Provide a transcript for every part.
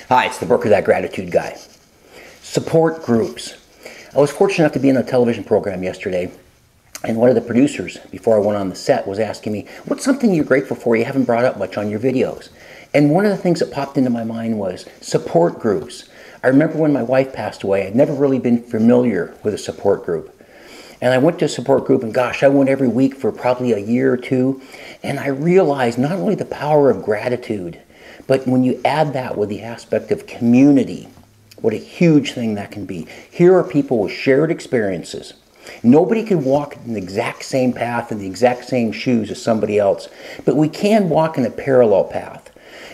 Hi, it's the Broker That Gratitude Guy. Support groups. I was fortunate enough to be in a television program yesterday, and one of the producers, before I went on the set, was asking me, what's something you're grateful for you haven't brought up much on your videos? And one of the things that popped into my mind was support groups. I remember when my wife passed away, I'd never really been familiar with a support group. And I went to a support group, and gosh, I went every week for probably a year or two, and I realized not only the power of gratitude, but when you add that with the aspect of community, what a huge thing that can be. Here are people with shared experiences. Nobody can walk in the exact same path in the exact same shoes as somebody else, but we can walk in a parallel path.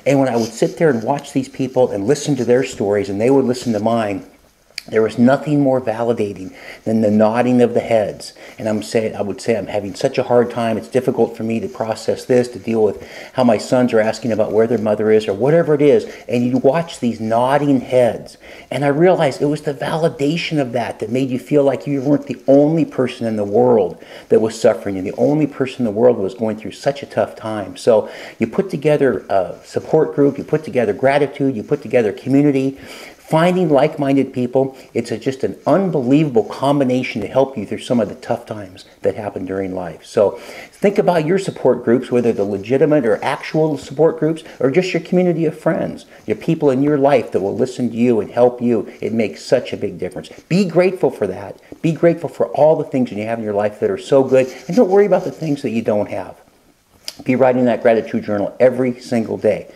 And when I would sit there and watch these people and listen to their stories, and they would listen to mine, there was nothing more validating than the nodding of the heads. And I would say I'm having such a hard time. It's difficult for me to process this, to deal with how my sons are asking about where their mother is or whatever it is. And you watch these nodding heads. And I realized it was the validation of that that made you feel like you weren't the only person in the world that was suffering and the only person in the world that was going through such a tough time. So you put together a support group, you put together gratitude, you put together community. Finding like-minded people, it's just an unbelievable combination to help you through some of the tough times that happen during life. So think about your support groups, whether they're legitimate or actual support groups, or just your community of friends, your people in your life that will listen to you and help you. It makes such a big difference. Be grateful for that. Be grateful for all the things that you have in your life that are so good, and don't worry about the things that you don't have. Be writing that gratitude journal every single day.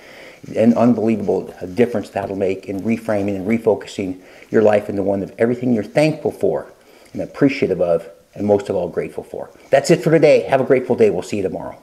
An unbelievable difference that'll make in reframing and refocusing your life into one of everything you're thankful for and appreciative of, and most of all grateful for. That's it for today. Have a grateful day. We'll see you tomorrow.